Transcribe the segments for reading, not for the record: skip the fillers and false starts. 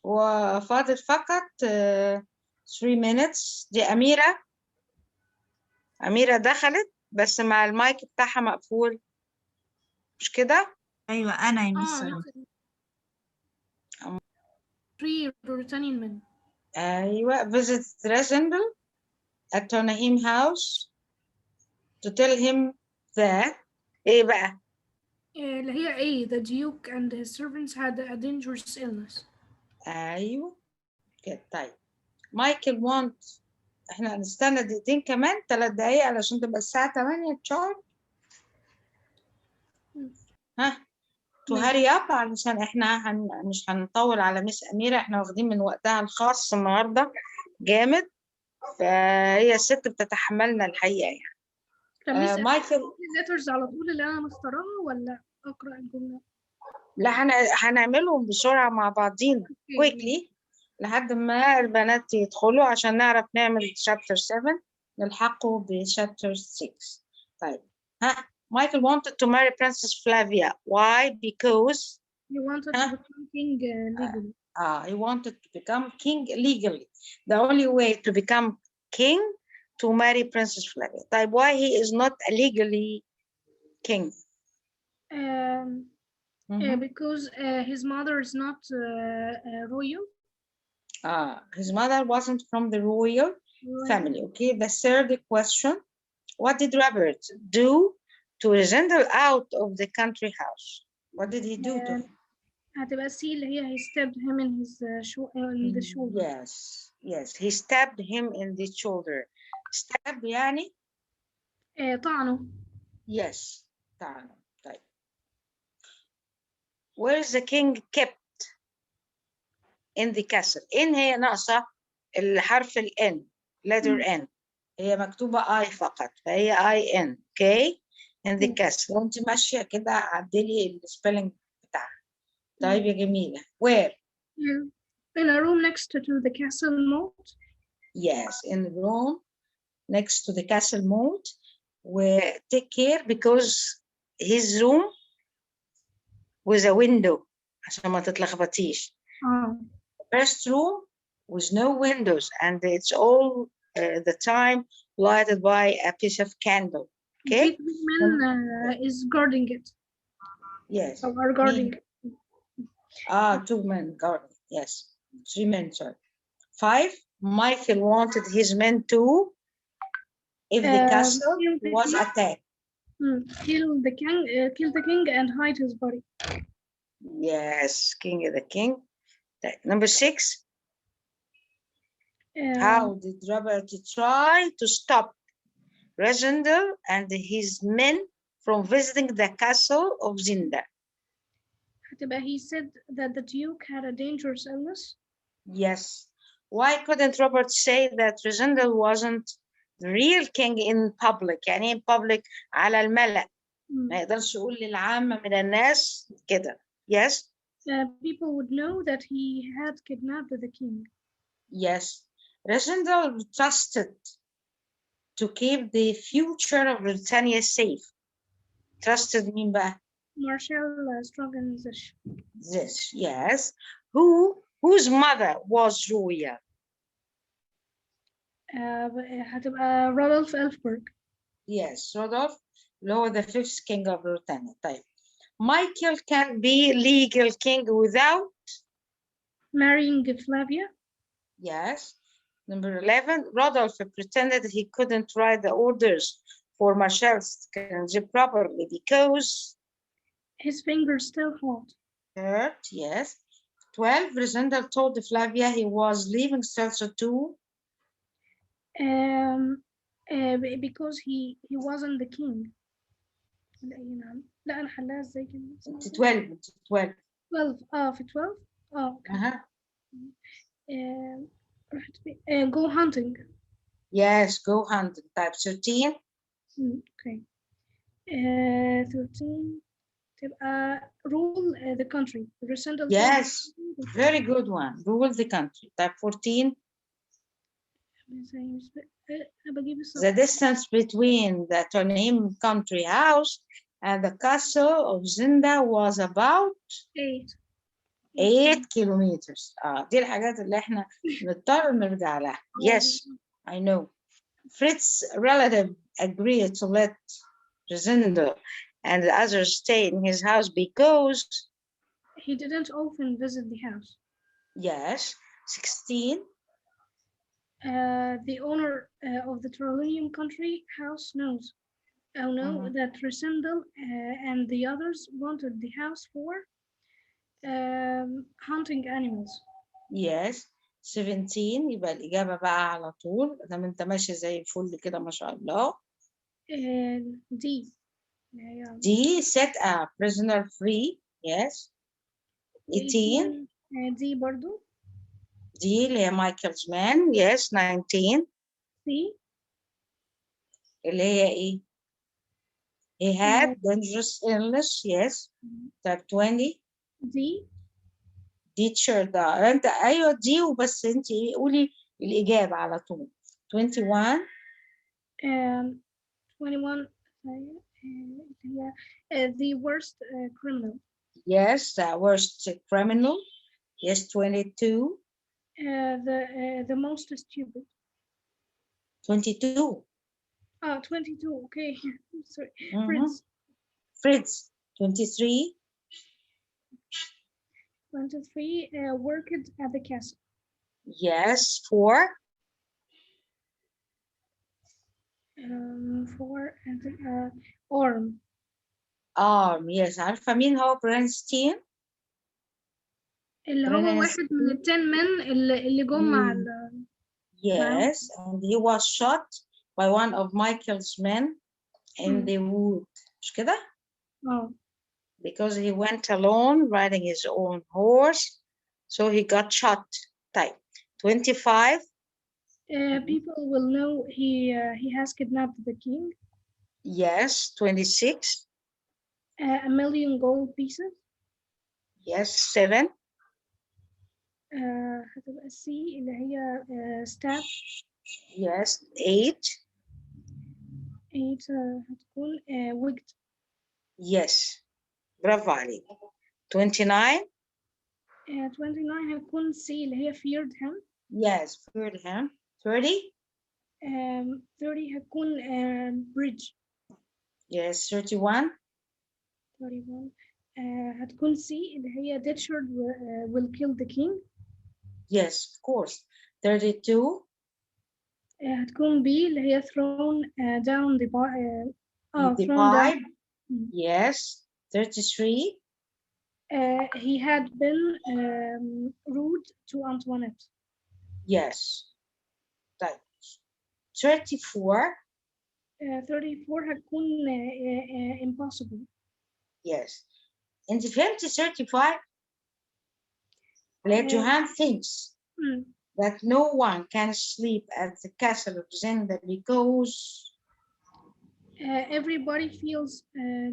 وفاضل فقط 3 minutes. دي أميرة دخلت بس مع المايك بتاعها مقفول، مش كده؟ ايوه انا يا مس. 3 روتانيين من. أيوة. visit Resental at Tonaim house to tell him that إيه بقى؟ اللي هي A. The Duke and his servants had a dangerous illness. أيوة كده. طيب مايكل want، احنا هنستنى دقيقتين كمان، 3 دقايق علشان تبقى الساعة 8 شهر. ها to hurry up علشان احنا مش هنطول على مس أميرة، احنا واخدين من وقتها الخاص النهاردة جامد، فهي الست بتتحملنا الحقيقة يعني. مايكل الليترز على طول اللي انا مختارها ولا اقرا الجمله؟ لا هنعملهم بسرعة مع بعضينا كويكلي لحد ما البنات يدخلوا عشان نعرف نعمل chapter 7 نلحقه بchapter 6. طيب ها Michael wanted to marry Princess Flavia. Why? Because he wanted to become king legally. He wanted to become king legally. The only way to become king to marry Princess Flavia. طيب why he is not a legally king? Because his mother is not royal. His mother wasn't from the royal family. Okay, the third question. What did Robert do to Zenda out of the country house? What did he do to him? هتبقى C اللي هي he stabbed him in his in the shoulder. Yes, he stabbed him in the shoulder. Stab يعني طعنه. Yes, طعنه. طيب. Where is the king kept in the castle? إن هي ناقصة الحرف ال N, letter N. هي مكتوبة I فقط فهي IN. Okay? In the castle. وانت ماشية كده عدلي السبيلنج بتاعها. طيب يا جميلة. Where? In a room next to the castle moat. Yes, in the room next to the castle moat. Take care because his room with a window عشان ما تتلخبطيش. First room with no windows and it's all the time lighted by a piece of candle. Okay. Man is guarding it. Yes. Or are guarding it. 2 men guarding. Yes. 3 men. Sorry. 5. Michael wanted his men to, if the castle was attacked. Kill the king and hide his body. Yes, king is the king. Number 6. How did Robert try to stop Resender and his men from visiting the castle of Zenda? He said that the Duke had a dangerous illness. Yes. Why couldn't Robert say that Resender wasn't the real king in public? يعني in public على الملأ. ما يقدرش يقول للعامة من الناس كده. Yes. People would know that he had kidnapped the king. Yes. Resender trusted to keep the future of Britannia safe. Trusted مين بقى? Marshal Strong and this, yes. Whose mother was royal? هتبقى Rodolph Elfberg. Yes, Rodolph, the 5th king of Britannia. طيب. Michael can be legal king without marrying Flavia. Yes. Number 11, Rodolph pretended he couldn't write the orders for Marshal properly because his fingers still hot. Hurt, yes. 12, Resender told Flavia he was leaving Celso too. Because he wasn't the king. لا أنا حلها إزاي كده؟ 12. 12 في 12 okay. Go hunting. Yes, go hunting. Type 13. Okay. 13 تبقى rule the country. Yes, very good one. Rule the country. Type 14. The distance between the Tonaim country house and the castle of Zenda was about 8 kilometers. دي الحاجات اللي احنا نضطر نرجع لها. Yes, I know. Fritz's relative agreed to let Zenda and the others stay in his house because he didn't often visit the house. yes. 16. The owner of the Trollium country house knows. Oh no, that Resendel and the others wanted the house for hunting animals. Yes. 17. يبقى الإجابة بقى على طول. دام أنت ماشي زي الفل كده ما شاء الله. D. D. Set a prisoner free. Yes. 18. D برضو. D اللي هي مايكلز مان. Yes. 19. C. اللي هي إيه؟ He had dangerous illness. Yes. طب 20. D. teacher ده انت ايوه دي وبس انت ايه قولي الاجابه على طول. 21. 21 the worst criminal. Yes, the worst criminal. Yes. 22. The most stupid. 22. 22. Okay. Sorry. Fritz. 23. 23 worked at the castle. Yes. 4. 4 arm. Yes. عارفه مين هو برانستين؟ اللي هو واحد من ال 10 men اللي جم مع Yes, and he was shot by one of Michael's men in the wood. مش كده؟ Because he went alone riding his own horse, so he got shot. طيب 25. People will know he has kidnapped the king. Yes. 26. A million gold pieces. Yes. 7. هتبقى C اللي هي staff. Yes. 8. 8 هتكون wigged. Yes. برافو عليك. 29. 29 هتكون C اللي هي feared him. Yes, feared him. 30. 30 هتكون bridge. Yes. 31. 31 هتكون C اللي هي Ditchard will kill the king. Yes, of course. 32. هتكون B اللي هي thrown down the pipe. Yes. 33. He had been rude to Antoinette. Yes. طيب 34. 34 هتكون impossible. Yes. أنت فهمتي 35؟ Johan thinks that no one can sleep at the castle of Zenda because everybody feels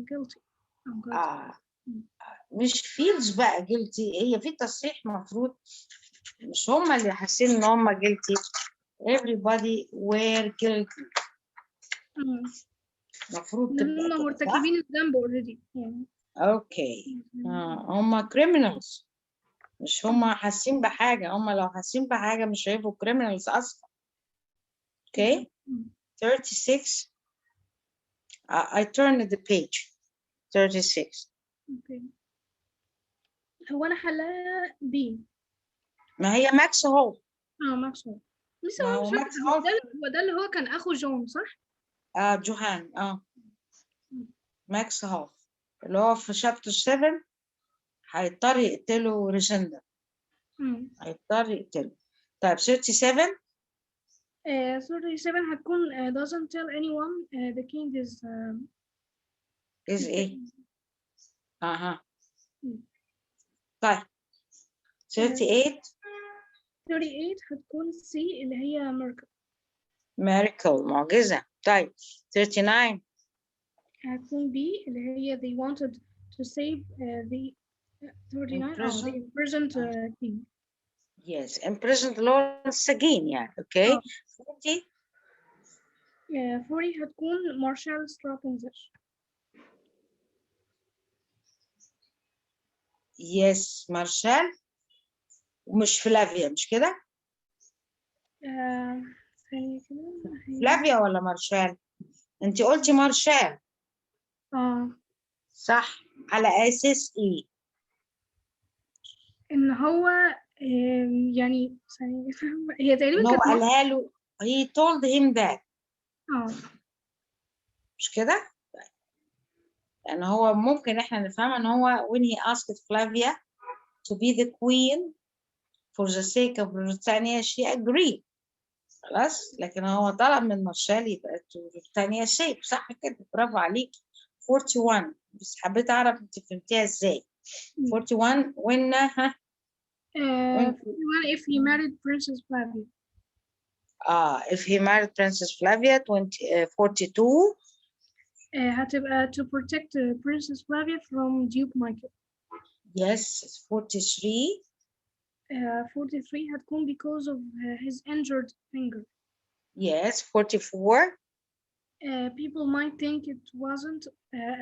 guilty. مش feels بقى guilty. هي في تصريح مفروض مش هم اللي حاسين ان هم guilty. Everybody were guilty. مفروض هم مرتكبين الذنب already. اوكي. هم criminals. مش هم حاسين بحاجة. هم لو حاسين بحاجة مش هيبقوا criminals أصلا. اوكي. 36. I turned the page. 36. اوكي. هو أنا حلاها B. ما هي ماكس هول. ماكس هول. هو ده اللي هو كان أخو جون صح؟ جوهان. ماكس هول اللي هو في شابتر 7 هيضطر يقتله ريجندا. هيضطر يقتله. طيب 37. 37 هتكون doesn't tell anyone the king is ايه؟ طيب 38. 38 هتكون C اللي هي miracle معجزة. طيب 39 هتكون B اللي هي they wanted to save the 39 the imprisoned king. Yes, imprisoned Lawrence again يعني. Okay. 40. 40 هتكون Marshall Strapinzer. يس مارشال ومش فلافيا، مش كده؟ ثانية كده. فلافيا ولا مارشال؟ انت قلتي مارشال. صح، على اساس ايه؟ ان هو يعني ثانية هي تقريبا ان هو كانت قالها له he told him that، مش كده؟ لان هو ممكن احنا نفهمها ان هو when he asked Flavia to be the queen for the sake of Britannia she agreed. خلاص، لكن هو طلب من مارشال يبقى Britannia shape. صح كده، برافو عليكي. 41 بس حبيت اعرف انت فهمتيها ازاي. 41 when if he married Princess Flavia. if he married Princess Flavia. 42 هتبقى to protect Princess Flavia from Duke Michael. yes. 43 43 هتكون because of his injured finger. yes. 44 people might think it wasn't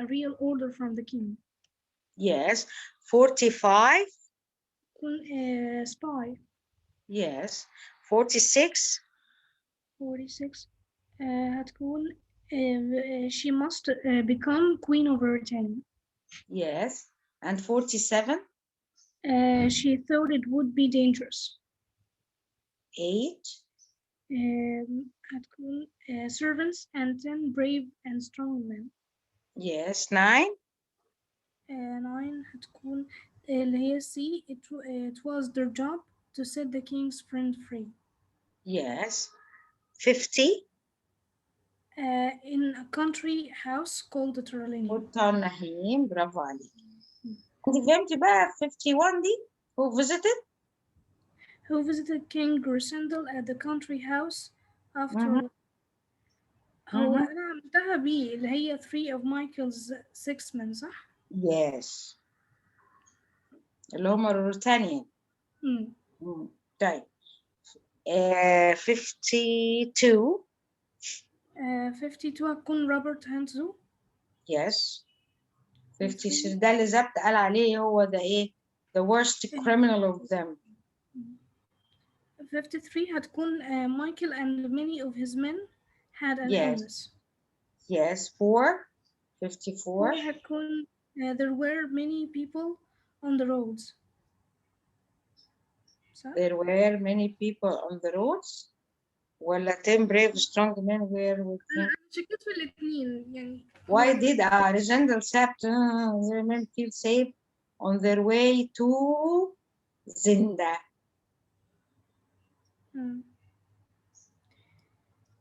a real order from the king. yes. 45 spy. yes. 46 46 هتكون she must become queen of Britannia. yes. and 47 she thought it would be dangerous. 8 هتكون servants and 10 brave and strong men. yes. 9 9 هتكون اللي هي C it was their job to set the king's friend free. yes. 50 in a country house called the Trolling. والتنهيم. برافو عليكي. انت فهمتي بقى 51 دي؟ who visited King Resendal at the country house after هو أنا عملتها بيه اللي هي 3 of Michael's 6 men صح؟ yes. اللي هم الروتانيين. طيب 52 52 هتكون روبرت هانزو. yes. 53 ده اللي زبط قال عليه هو ده ايه the worst criminal of them. 53 هتكون Michael and many of his men had an illness. yes. 54 هتكون there were many people on the roads. there were many people on the roads ولا 10 brave strong men were with him. شكيت في الاثنين يعني. Why did Alexander Sapt men feel safe on their way to Zenda?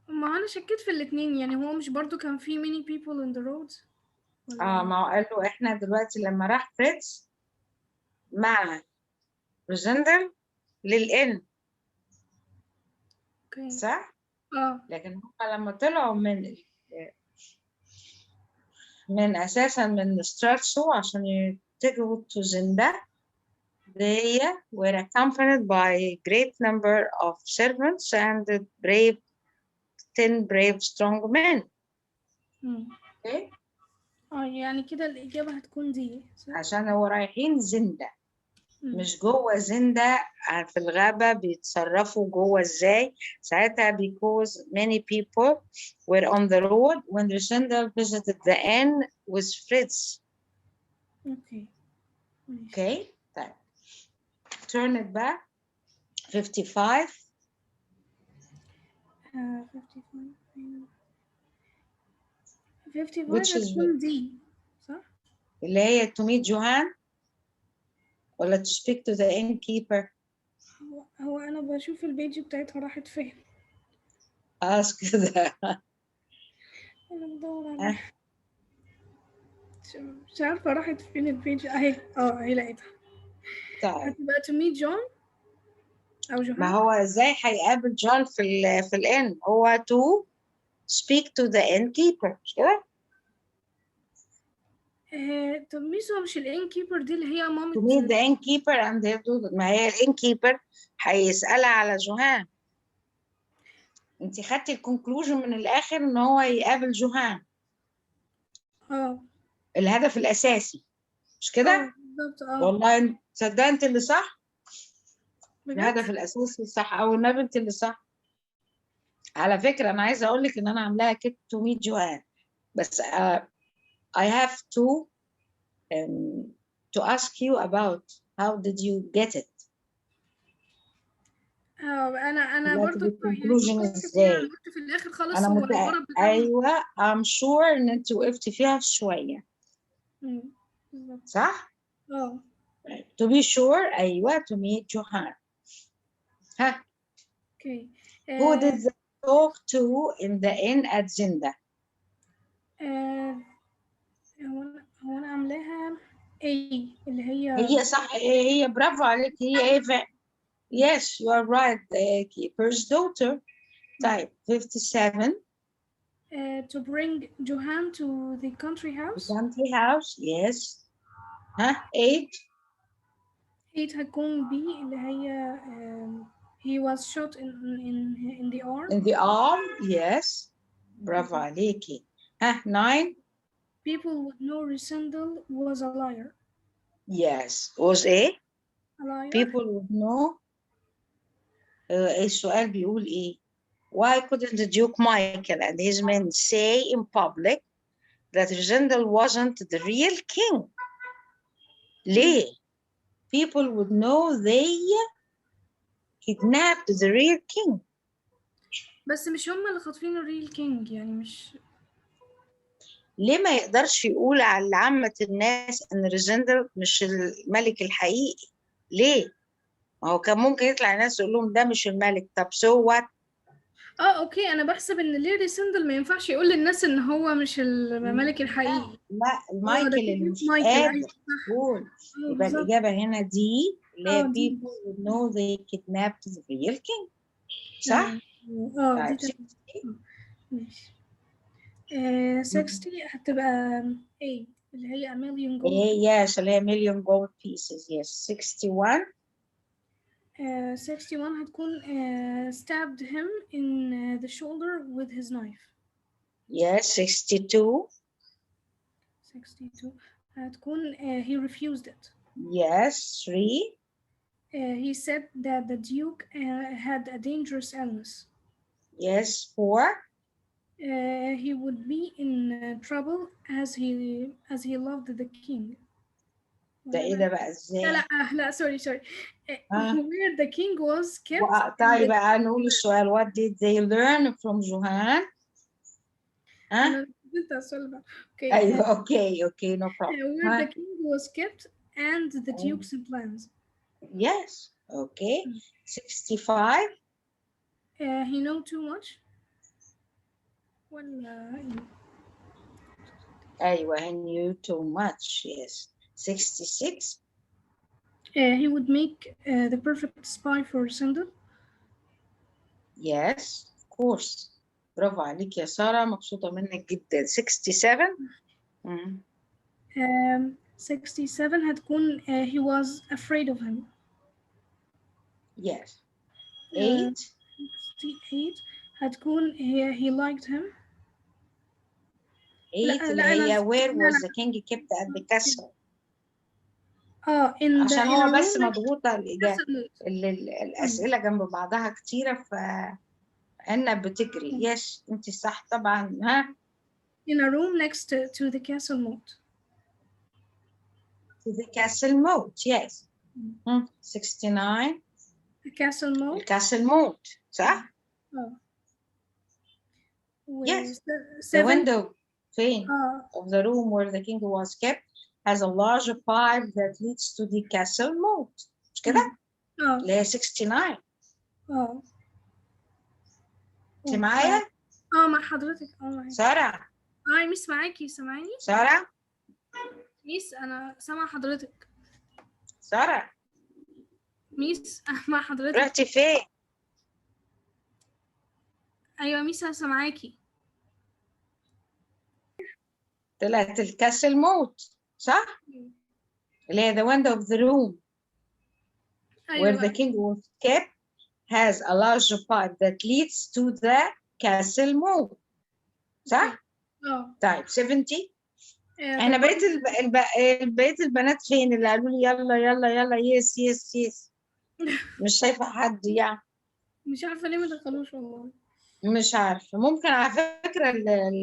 ما أنا شكيت في الاثنين يعني هو مش برضو كان في many people in the roads. ما هو قال له احنا دلوقتي لما راح فريتز مع روزندر للإن. صح؟ لكن هم لما طلعوا من أساسا من ستراتسو عشان يتجهوا to Zenda, they were accompanied by a great number of servants and brave 10 brave strong men. okay. يعني كده الإجابة هتكون دي صح؟ عشان هو رايحين زندا مش جوه زندا. في الغابة بيتصرفوا جوه ازاي ساعتها because many people were on the road when Zenda visited the inn with Fritz. Okay. طيب turn it back. 55 هتكون دي صح؟ اللي هي to meet Johan ولا to speak to the innkeeper. هو أنا بشوف البيج بتاعتها راحت فين. كده. أنا بدور عليها مش عارفة راحت فين البيج أهي. أهي لقيتها. هتبقى to meet John أو جوهان. ما هو ازاي هيقابل جون في الان هو to speak to the innkeeper مش كده؟ طب ميسو مش الانكيبر دي اللي هي مامة to meet the innkeeper and their daughter. ما هي الانكيبر هيسألها على جوهان. انت خدتي الكونكلوجن من الاخر ان هو يقابل جوهان. الهدف الاساسي مش كده؟ بالظبط. والله تصدق انت اللي صح؟ بجد؟ الهدف الاساسي صح، او النبي انت اللي صح. على فكره انا عايزه اقول لك ان انا عاملاها كده to meet جوان، بس I have to ask you about how did you get it. انا طلعت برضو بالكونكلوجن فيها، ازاي؟ قلت في الاخر خالص انا هو الغرض بتاعه. ايوه I'm sure ان انت وقفتي فيها شويه. بالظبط. صح؟ اه to be sure. ايوه to meet جوهان. ها اوكي. who did they talk to in the inn at Zenda؟ هو انا عاملاها ايه اللي هي صح، هي برافو عليك، هي ايه yes you are right, the keeper's daughter. طيب 57 to bring Johan to the country house. country house. yes. ها 8 هتكون B اللي هي he was shot in the arm. in the arm. yes برافو عليكي. ها 9 people would know Resendel was a liar. yes was a liar. people would know. السؤال بيقول ايه؟ why couldn't the Duke Michael and his men say in public that Zendel wasn't the real king? ليه؟ people would know they kidnapped the real king. بس مش هم اللي خاطفين الريل كينج، يعني مش ليه ما يقدرش يقول على عامة الناس ان ريزندر مش الملك الحقيقي؟ ليه؟ ما هو كان ممكن يطلع الناس يقول لهم ده مش الملك. طب سو وات؟ اوكي. انا بحسب ان ليه ريسندل ما ينفعش يقول للناس ان هو مش الملك الحقيقي. لا المايكل اللي مش مايكل. قادر يقول. يبقى بالظبط. الإجابة هنا دي اللي هي دي. people would know they kidnapped the real king. صح؟ دي طيب ماشي. 60 هتبقى A اللي هي a million gold. yes اللي هي million gold pieces. yes 61 61 هتكون stabbed him in the shoulder with his knife. yes 62 هتكون he refused it. yes 3 he said that the Duke had a dangerous illness. yes 4 he would be in trouble as he loved the king. ده ايه ده بقى ازاي؟ لا sorry where the king was kept. طيب بقى نقول السؤال what did they learn from جوهان؟ أنا نسيت السؤال ده. Okay. ايوه اوكي no problem. where the king was kept and the Duke's plans. yes okay 65 he know too much. ولا ايوه he knew too much. yes 66 he would make the perfect spy for Zenda. yes of course برافو عليك يا سارة، مبسوطة منك جدا. 67 67 هتكون he was afraid of him. yes 8 68 هتكون he liked him. 8 اللي هي where was the king kept at the castle. in عشان the هو بس مضغوطة الإجابة، الأسئلة الأسئلة جنب بعضها كتيرة فأنا بتجري. يس أنت صح طبعا. ها in a room next to the castle moat. to the castle moat. yes 69 the castle moat. الكاسل موت صح؟ yes the window فين of the room where the king was kept has a large pipe that leads to the castle moat. مش كده؟ اللي هي 69. انت معايا؟ مع حضرتك. معايا سارة. ميس معاكي، سامعاني؟ سارة؟ ميس أنا سامعة حضرتك. سارة ميس مع حضرتك. رحتي فين؟ أيوة ميس أنا سامعاكي. طلعت الكاسل موت صح؟ اللي هي the window of the room where the king was kept has a large pipe that leads to the castle moat صح؟ طيب 70 احنا بقيت البنات فين اللي قالوا لي يلا يلا يلا يس يس يس؟ مش شايفة حد يعني. مش عارفة ليه ما دخلوش والله. مش عارفة، ممكن على فكرة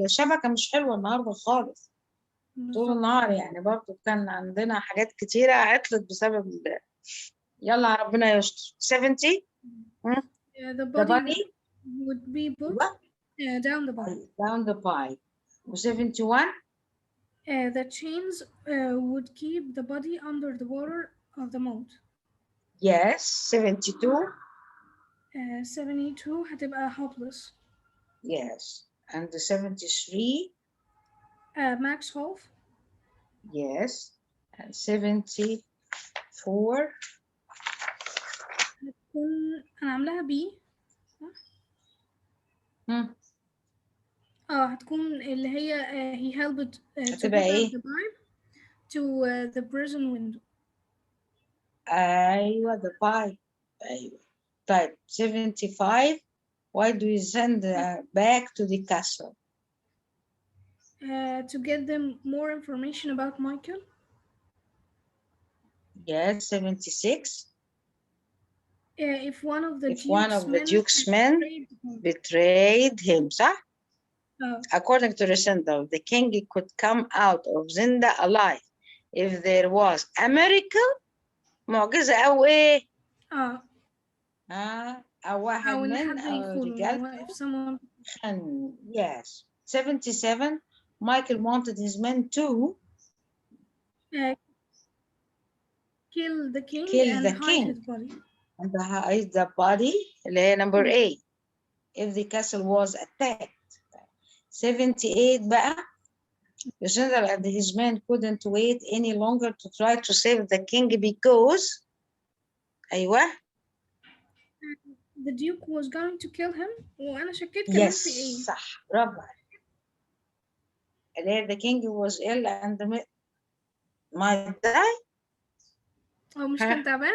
الشبكة مش حلوة النهاردة خالص طول بالظبط. النهار، يعني برضو كان عندنا حاجات كتيرة عطلت بسبب يلا ربنا يستر. 70 The the body body would be put down the body. down the pipe. و 71 The chains would keep the body under the water of the moat. yes. 72 72 هتبقى hopeless. yes. And the 73 max hope. yes. And 74 هتكون أنا عاملاها B صح؟ هم. هتكون اللي هي he helped to هتبقى pick up ايه؟ the pipe to the prison window. ايوه the pipe. ايوه. طيب 75 why do you send back to the castle? To get them more information about Michael. Yes. 76 If one of the Duke's men betrayed him, صح? According to Zenda, the king could come out of Zenda alive if there was a miracle. معجزة أو إيه؟ أو واحد أو إن من حد يخونه. If someone. Yes. 77 Michael wanted his men to kill the king and hide his body. And hide the body اللي هي number A if the castle was attacked. 78 بقى the general and his men couldn't wait any longer to try to save the king because أيوة the duke was going to kill him. وأنا شكيت كمان في إيه؟ صح برافو. the king was ill and might die. مش كان تعبان؟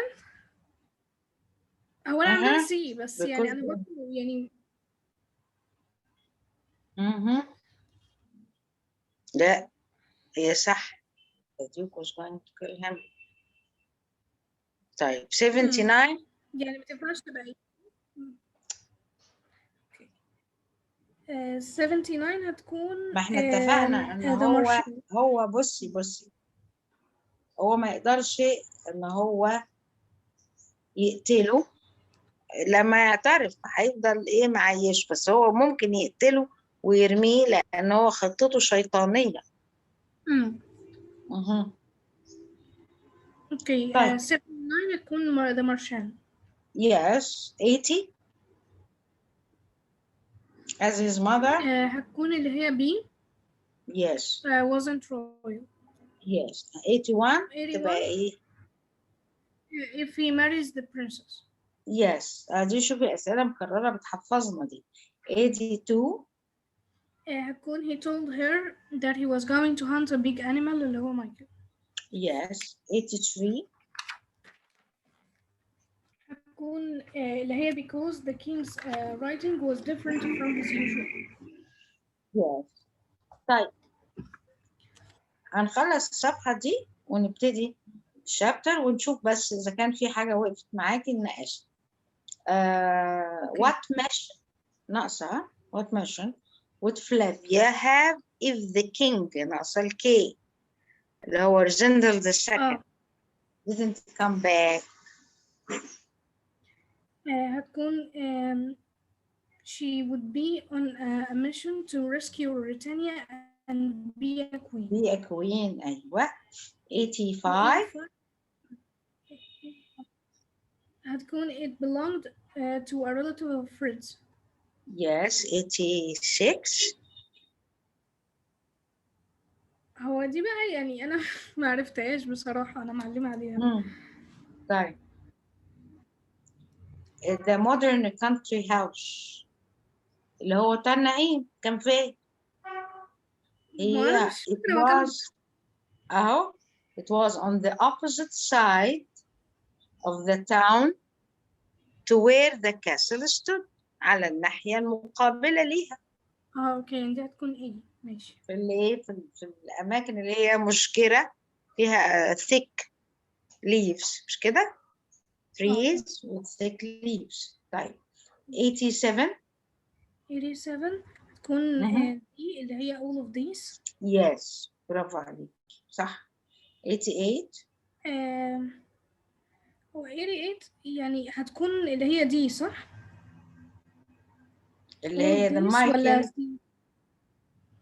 هو أنا عاملاها سي بس يعني أنا برضه يعني لا هي صح. the duke was going to kill him. طيب 79 يعني ما تنفعش تبقى إيه؟ 79 هتكون ما احنا اتفقنا ان هو بصي هو ما يقدرش ان هو يقتله لما يعترف، هيفضل ايه معيش، بس هو ممكن يقتله ويرميه لان هو خطته شيطانية. اوكي. 79 هتكون the Martian. yes. 80 as his mother هتكون اللي هي B. yes. wasn't royal. yes. 81 تبقى ايه؟ if he marries the princess. yes. دي شوفي أسئلة مكررة بتحفظنا دي. 82 هتكون he told her that he was going to hunt a big animal اللي هو مايكل. yes. 83 هتكون اللي هي because the king's writing was different from his usual. yes. طيب هنخلص الصفحة دي ونبتدي الشابتر ونشوف بس إذا كان في حاجة وقفت معاكي نناقشها. What mission ناقصة what mission would Flavia have if the king ناقصة الكي اللي هو Zenda the second didn't come back. هتكون she would be on a mission to rescue Britannia and be a queen. Be a queen. أيوة. 85 هتكون it belonged to a relative of Fritz. yes. 86 هو دي بقى يعني أنا ما عرفتهاش بصراحة، أنا معلمة عليها. طيب the modern country house اللي هو تنعيم كان فين؟ هي it was أهو it was on the opposite side of the town to where the castle stood على الناحية المقابلة ليها. اوكي دي هتكون ايه؟ ماشي. في اللي في الاماكن اللي هي مشجره فيها thick leaves، مش كده؟ trees with thick leaves. طيب 87 تكون دي اللي هي all of these. yes برافو عليك صح. 88 هو 88 يعني هتكون اللي هي دي صح؟ اللي all of هي the these ولا Michael.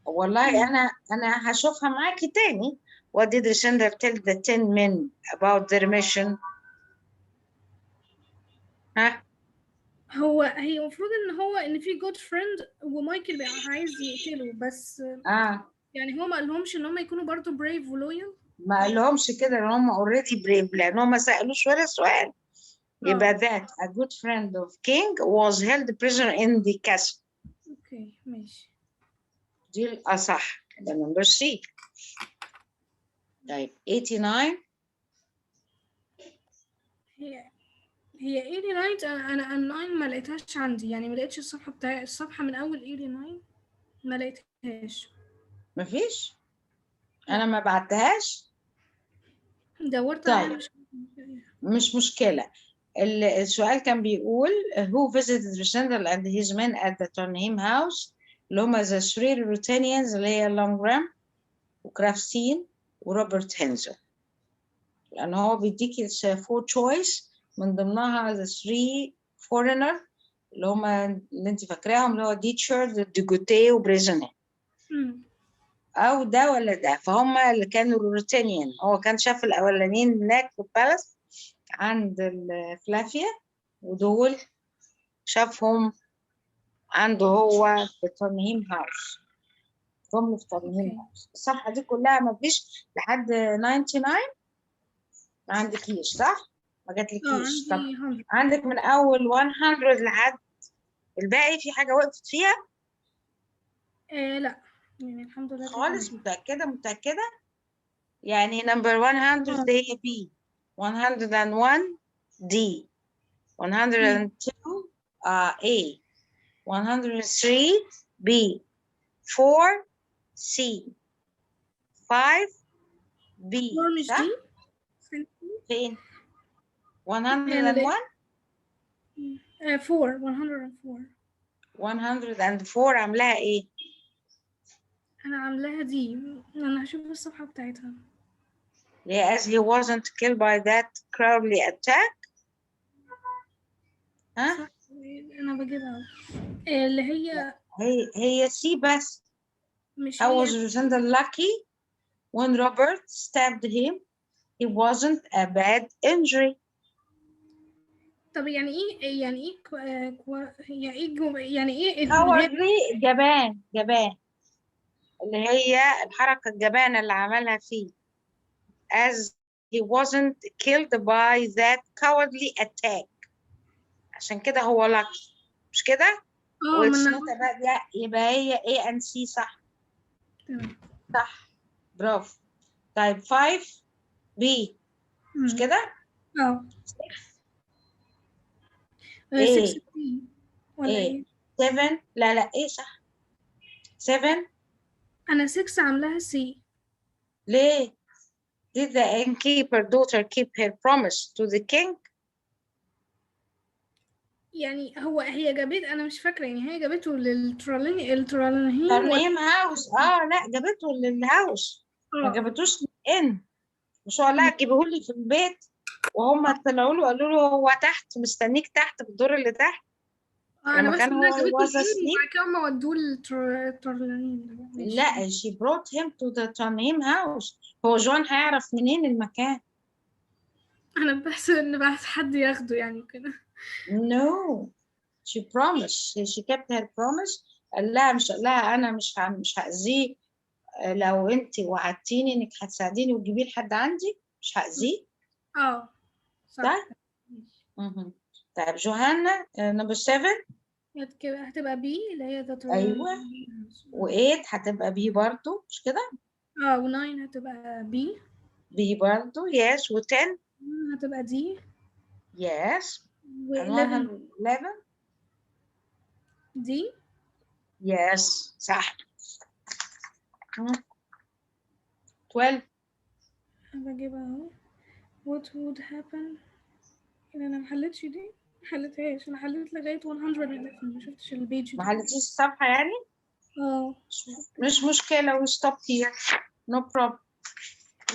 والله أنا هشوفها معاكي تاني. What did the sender tell the 10 men about their mission؟ ها؟ هي المفروض ان في جود فريند ومايكل بقى عايز يقتله، بس يعني هو ما قالهمش ان هم يكونوا برضو بريف ولويال. ما قالهمش كده ان هم already brave لان هم ما سألوش ولا سؤال. يبقى that a good friend of king was held prisoner in the castle. اوكي ماشي. دي الأصح. ده نمبر سي. طيب 89 هي 89 انا 9 ما لقيتهاش عندي، يعني ما لقيتش الصفحه من اول 89 ما لقيتهاش. مفيش؟ انا ما بعتهاش. دورت طيب عليها مش مشكلة. السؤال كان بيقول who visited Rosendal and his men at the Turnham house، اللي هما the three Ruthenians اللي هي لونجرام وكرافتين وروبرت هنزل. لأن هو بيديكي four choice من ضمنها the three foreigner اللي هما اللي انت فاكراهم اللي هو ديتشر ديجوتي وبريزوني. أو ده ولا ده، فهم اللي كانوا روتينيان. هو كان شاف الأولانيين هناك في بلاس عند فلافيا، ودول شافهم عنده هو في ترنهيم هاوس. هم في ترنهيم هاوس. الصفحة دي كلها ما فيش لحد 99 ما عندكيش صح؟ ما جاتلكيش. طب عندك من أول 100 لحد الباقي في حاجة وقفت فيها؟ لا يعني الحمد لله خالص. متأكدة؟ يعني نمبر 100 هي B، 101 D، 102 A، 103 B، 4 C، 5 B صح؟ فين؟ 101 104 عاملاها ايه؟ انا عاملاها دي. انا هشوف الصفحة بتاعتها. as he wasn't killed by that cowardly attack. ها؟ انا بجيبها اللي هي C بس. مش I was lucky when Robert stabbed him. It wasn't a bad injury. طب يعني ايه يعني ايه cowardly جبان اللي هي الحركة الجبانة اللي عملها فيه as he wasn't killed by that cowardly attack. عشان كده هو lucky مش كده؟ يبقى هي A and C صح؟ صح برافو. طيب 5 B مش كده؟ 6 ولا ايه؟ 7 لا ايه صح؟ 7 انا 6 عاملاها C. ليه؟ Did the innkeeper daughter keep her promise to the king؟ يعني هي جابت، انا مش فاكره، يعني هي جابته للترالين ترنيم هاوس. لا جابته للهاوس ما جابتوش للإن. مش هو لا جيبهولي في البيت وهم طلعوا له قالوا له هو تحت مستنيك تحت في الدور اللي تحت لما كان هو was asleep. وبعد كده هم ودوه للترالين. لا she brought him to the ترنيم هاوس. هو جون هيعرف منين المكان؟ انا بحسب ان بعد حد ياخده يعني كده. No she promised. she kept her promise. قال لها انا مش هأذيه. لو انت وعدتيني انك هتساعديني وتجيبيه لحد عندي مش هأذيه. صح. طيب جوهانا نمبر 7 هتبقى بي اللي هي ايوه، و8 هتبقى بي برضو مش كده؟ و9 هتبقى بي برضو يس. و10 هتبقى دي يس. و11 دي يس صح. 12. بجيبها اهو. what would happen. انا ما حلتش دي، ما حلتهاش. انا حليت لغايه 111 ما شفتش البيج دي. ما حلتيش الصفحه يعني؟ مش مشكله. we stop here no problem.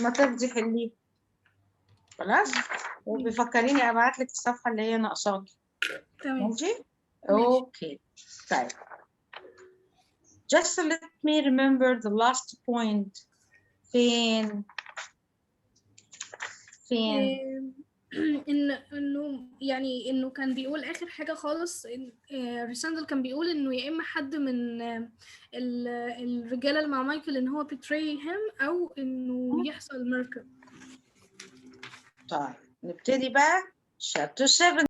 ما ترضي حليه خلاص. وبيفكريني ابعت لك الصفحه اللي هي ناقصاكي. تمام ماشي. اوكي طيب. just let me remember the last point. فين انه يعني انه كان بيقول اخر حاجه خالص. ريساندل كان بيقول انه يا اما حد من الرجاله اللي مع مايكل ان هو betray him او انه يحصل مركب. طيب نبتدي بقى chapter 7.